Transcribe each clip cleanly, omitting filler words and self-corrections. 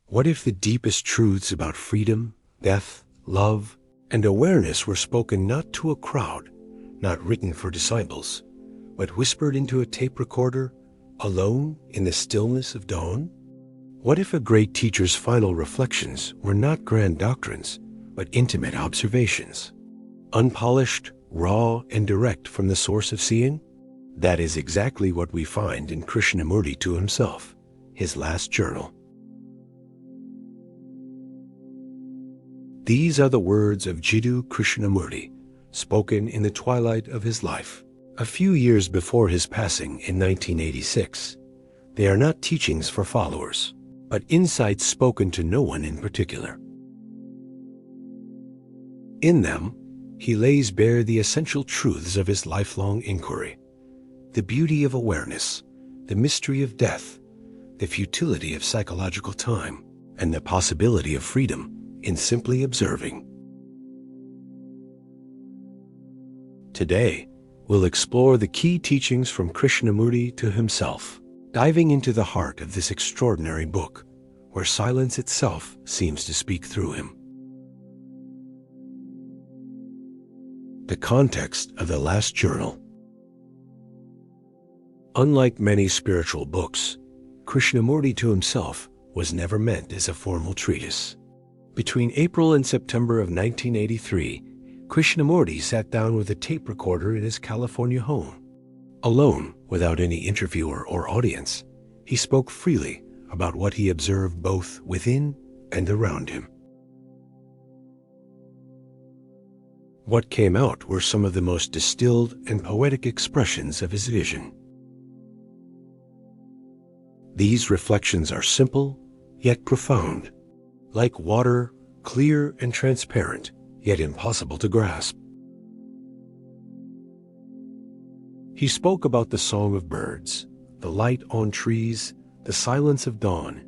What if the deepest truths about freedom, death, love, and awareness were spoken not to a crowd, not written for disciples, but whispered into a tape recorder, alone in the stillness of dawn? What if a great teacher's final reflections were not grand doctrines, but intimate observations, unpolished, raw, and direct from the source of seeing? That is exactly what we find in Krishnamurti to himself, his last journal. These are the words of Jiddu Krishnamurti, spoken in the twilight of his life, a few years before his passing in 1986. They are not teachings for followers, but insights spoken to no one in particular. In them, he lays bare the essential truths of his lifelong inquiry, the beauty of awareness, the mystery of death, the futility of psychological time, and the possibility of freedom in simply observing. Today, we'll explore the key teachings from Krishnamurti to himself, diving into the heart of this extraordinary book, where silence itself seems to speak through him. The context of the last journal. Unlike many spiritual books, Krishnamurti to himself was never meant as a formal treatise. Between April and September of 1983, Krishnamurti sat down with a tape recorder in his California home. Alone, without any interviewer or audience, he spoke freely about what he observed both within and around him. What came out were some of the most distilled and poetic expressions of his vision. These reflections are simple, yet profound, like water, clear and transparent, yet impossible to grasp. He spoke about the song of birds, the light on trees, the silence of dawn.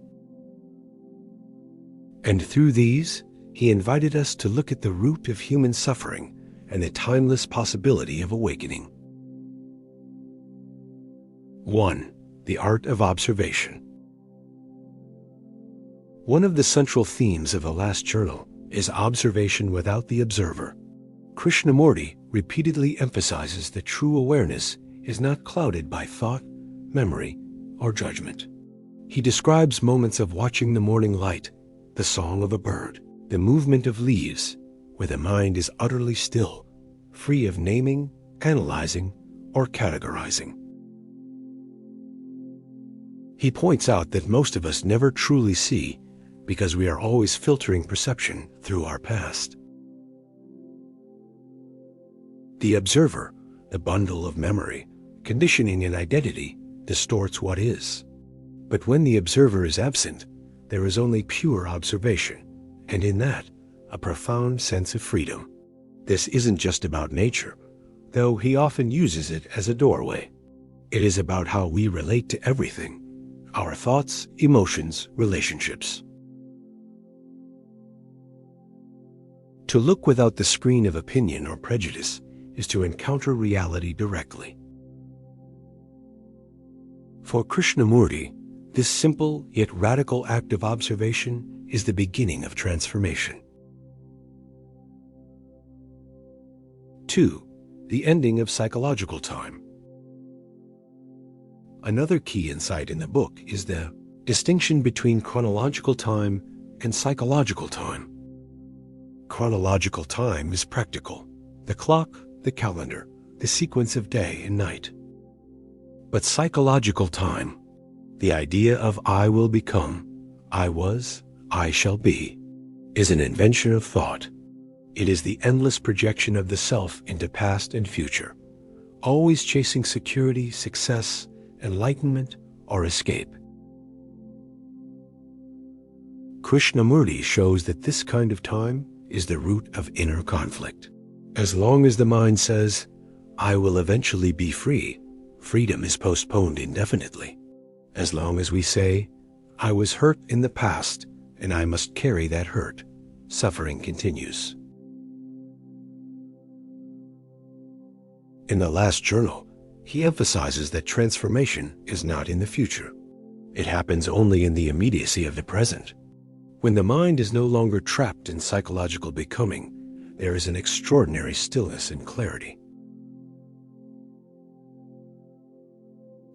And through these, he invited us to look at the root of human suffering and the timeless possibility of awakening. 1. The art of observation. One of the central themes of the last journal is observation without the observer. Krishnamurti repeatedly emphasizes that true awareness is not clouded by thought, memory, or judgment. He describes moments of watching the morning light, the song of a bird, the movement of leaves, where the mind is utterly still, free of naming, analyzing, or categorizing. He points out that most of us never truly see because we are always filtering perception through our past. The observer, the bundle of memory, conditioning, and identity, distorts what is. But when the observer is absent, there is only pure observation, and in that, a profound sense of freedom. This isn't just about nature, though he often uses it as a doorway. It is about how we relate to everything, our thoughts, emotions, relationships. To look without the screen of opinion or prejudice is to encounter reality directly. For Krishnamurti, this simple yet radical act of observation is the beginning of transformation. 2. The ending of psychological time. Another key insight in the book is the distinction between chronological time and psychological time. Chronological time is practical, the clock, the calendar, the sequence of day and night. But psychological time, the idea of I will become, I was, I shall be, is an invention of thought. It is the endless projection of the self into past and future, always chasing security, success, enlightenment, or escape. Krishnamurti shows that this kind of time is the root of inner conflict. As long as the mind says, I will eventually be free, freedom is postponed indefinitely. As long as we say, I was hurt in the past and I must carry that hurt, suffering continues. In the last journal, he emphasizes that transformation is not in the future. It happens only in the immediacy of the present. When the mind is no longer trapped in psychological becoming, there is an extraordinary stillness and clarity.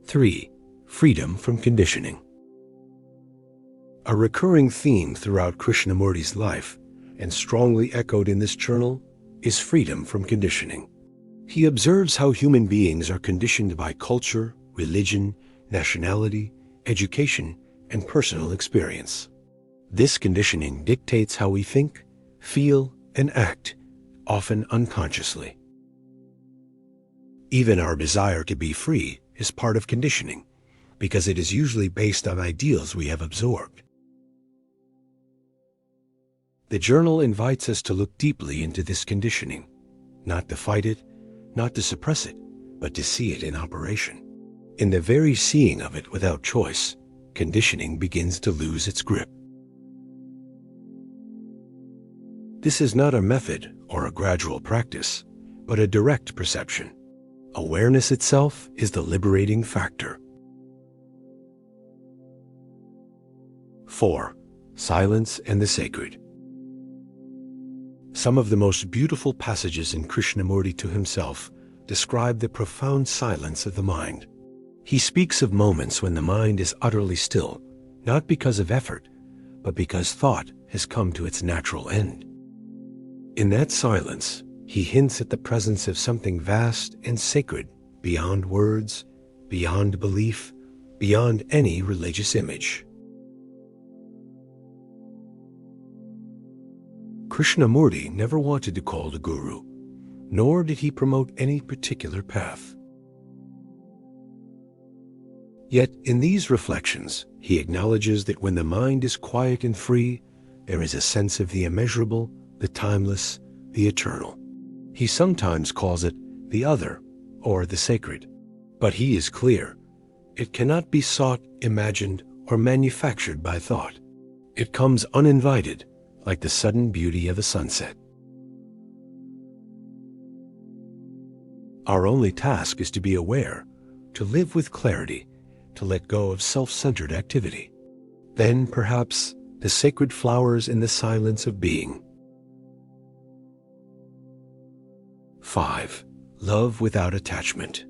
3. Freedom from conditioning. A recurring theme throughout Krishnamurti's life, and strongly echoed in this journal, is freedom from conditioning. He observes how human beings are conditioned by culture, religion, nationality, education, and personal experience. This conditioning dictates how we think, feel, and act, often unconsciously. Even our desire to be free is part of conditioning, because it is usually based on ideals we have absorbed. The journal invites us to look deeply into this conditioning, not to fight it, not to suppress it, but to see it in operation. In the very seeing of it without choice, conditioning begins to lose its grip. This is not a method or a gradual practice, but a direct perception. Awareness itself is the liberating factor. 4. Silence and the sacred. Some of the most beautiful passages in Krishnamurti to himself describe the profound silence of the mind. He speaks of moments when the mind is utterly still, not because of effort, but because thought has come to its natural end. In that silence, he hints at the presence of something vast and sacred beyond words, beyond belief, beyond any religious image. Krishnamurti never wanted to call the guru, nor did he promote any particular path. Yet in these reflections, he acknowledges that when the mind is quiet and free, there is a sense of the immeasurable, the timeless, the eternal. He sometimes calls it the other or the sacred, but he is clear. It cannot be sought, imagined, or manufactured by thought. It comes uninvited, like the sudden beauty of a sunset. Our only task is to be aware, to live with clarity, to let go of self-centered activity. Then, perhaps, the sacred flowers in the silence of being. 5. Love without attachment.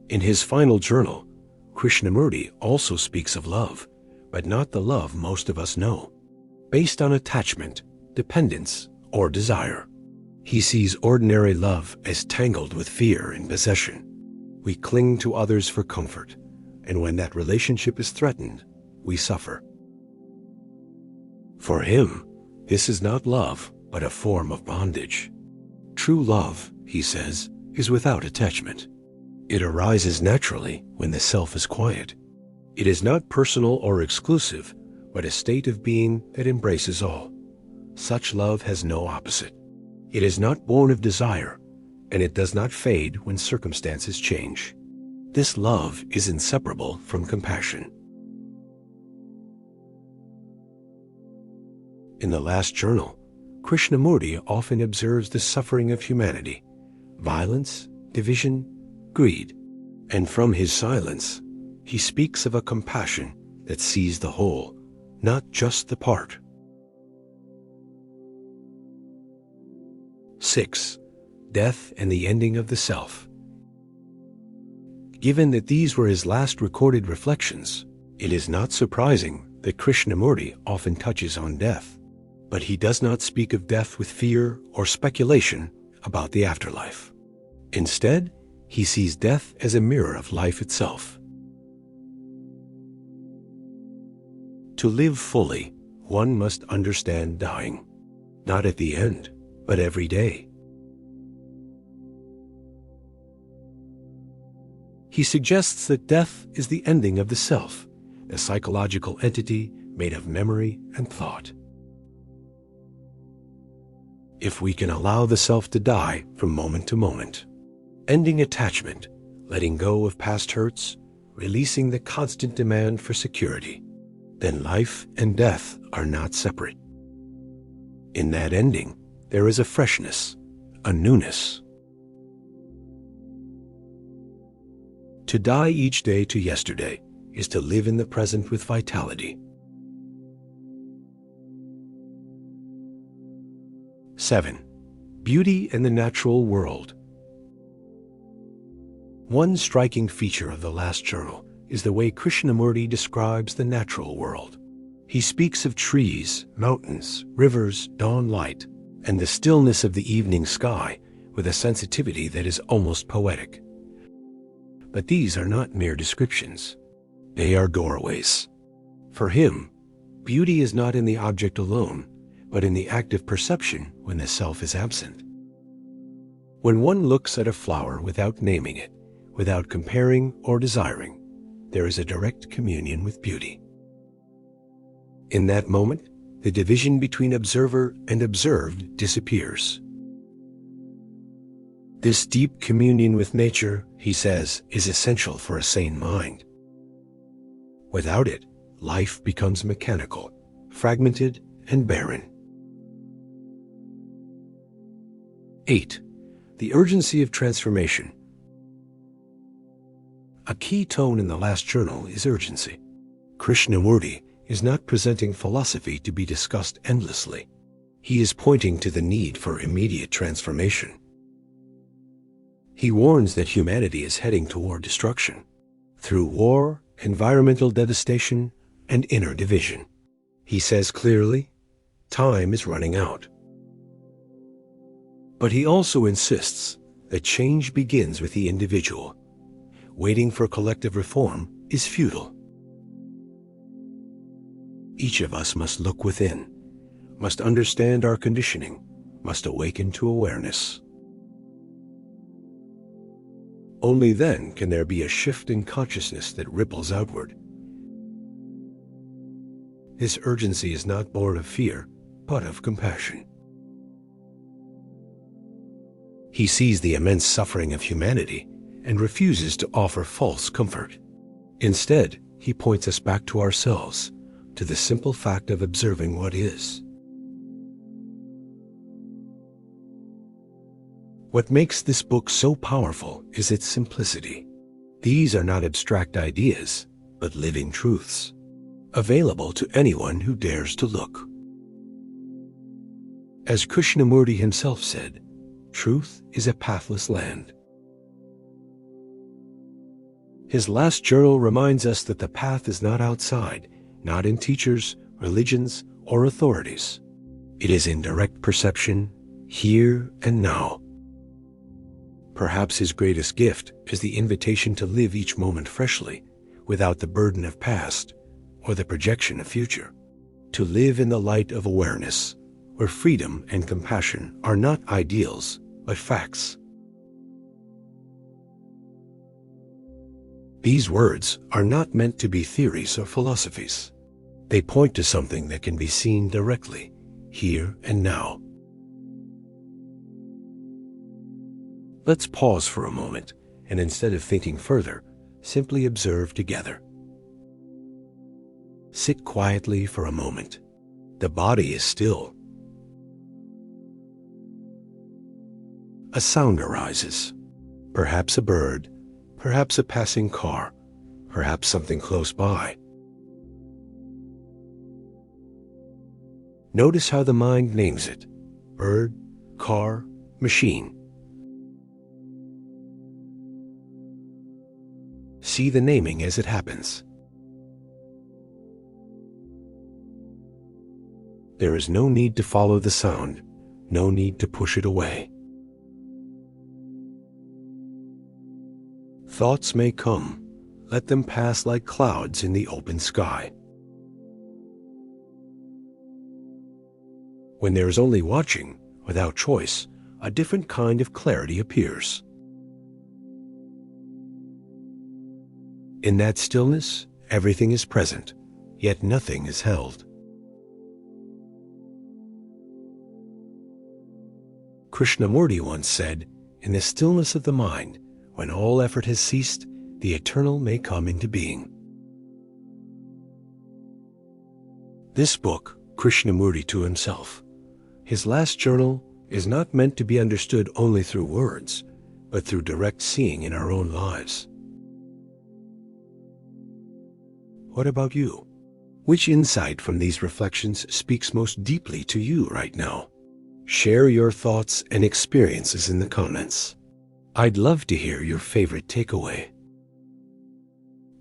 In his final journal, Krishnamurti also speaks of love, but not the love most of us know, based on attachment, dependence, or desire. He sees ordinary love as tangled with fear and possession. We cling to others for comfort, and when that relationship is threatened, we suffer. For him, this is not love, but a form of bondage. True love, he says, is without attachment. It arises naturally when the self is quiet. It is not personal or exclusive, but a state of being that embraces all. Such love has no opposite. It is not born of desire, and it does not fade when circumstances change. This love is inseparable from compassion. In the last journal, Krishnamurti often observes the suffering of humanity, violence, division, greed, and from his silence, he speaks of a compassion that sees the whole, not just the part. 6. Death and the ending of the self. Given that these were his last recorded reflections, it is not surprising that Krishnamurti often touches on death, but he does not speak of death with fear or speculation about the afterlife. Instead, he sees death as a mirror of life itself. To live fully, one must understand dying, not at the end, but every day. He suggests that death is the ending of the self, a psychological entity made of memory and thought. If we can allow the self to die from moment to moment, ending attachment, letting go of past hurts, releasing the constant demand for security, then life and death are not separate. In that ending, there is a freshness, a newness. To die each day to yesterday is to live in the present with vitality. 7. Beauty and the natural world. One striking feature of the last journal is the way Krishnamurti describes the natural world. He speaks of trees, mountains, rivers, dawn light, and the stillness of the evening sky with a sensitivity that is almost poetic. But these are not mere descriptions. They are doorways. For him, beauty is not in the object alone, but in the active perception when the self is absent. When one looks at a flower without naming it, without comparing or desiring, there is a direct communion with beauty. In that moment, the division between observer and observed disappears. This deep communion with nature, he says, is essential for a sane mind. Without it, life becomes mechanical, fragmented, and barren. 8. The urgency of transformation. A key tone in the last journal is urgency. Krishnamurti is not presenting philosophy to be discussed endlessly. He is pointing to the need for immediate transformation. He warns that humanity is heading toward destruction through war, environmental devastation, and inner division. He says clearly, time is running out. But he also insists that change begins with the individual. Waiting for collective reform is futile. Each of us must look within, must understand our conditioning, must awaken to awareness. Only then can there be a shift in consciousness that ripples outward. This urgency is not born of fear, but of compassion. He sees the immense suffering of humanity and refuses to offer false comfort. Instead, he points us back to ourselves, to the simple fact of observing what is. What makes this book so powerful is its simplicity. These are not abstract ideas, but living truths, available to anyone who dares to look. As Krishnamurti himself said, truth is a pathless land. His last journal reminds us that the path is not outside, not in teachers, religions, or authorities. It is in direct perception, here and now. Perhaps his greatest gift is the invitation to live each moment freshly, without the burden of past or the projection of future. To live in the light of awareness, where freedom and compassion are not ideals, but facts. These words are not meant to be theories or philosophies. They point to something that can be seen directly, here and now. Let's pause for a moment, and instead of thinking further, simply observe together. Sit quietly for a moment. The body is still. A sound arises, perhaps a bird, perhaps a passing car, perhaps something close by. Notice how the mind names it: bird, car, machine. See the naming as it happens. There is no need to follow the sound, no need to push it away. Thoughts may come. Let them pass like clouds in the open sky. When there is only watching, without choice, a different kind of clarity appears. In that stillness, everything is present, yet nothing is held. Krishnamurti once said, "In the stillness of the mind, when all effort has ceased, the eternal may come into being." This book, Krishnamurti to himself, his last journal, is not meant to be understood only through words, but through direct seeing in our own lives. What about you? Which insight from these reflections speaks most deeply to you right now? Share your thoughts and experiences in the comments. I'd love to hear your favorite takeaway.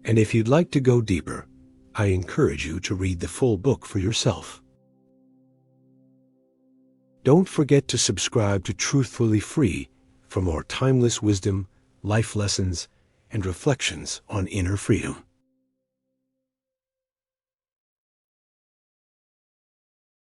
And if you'd like to go deeper, I encourage you to read the full book for yourself. Don't forget to subscribe to Truthfully Free for more timeless wisdom, life lessons, and reflections on inner freedom.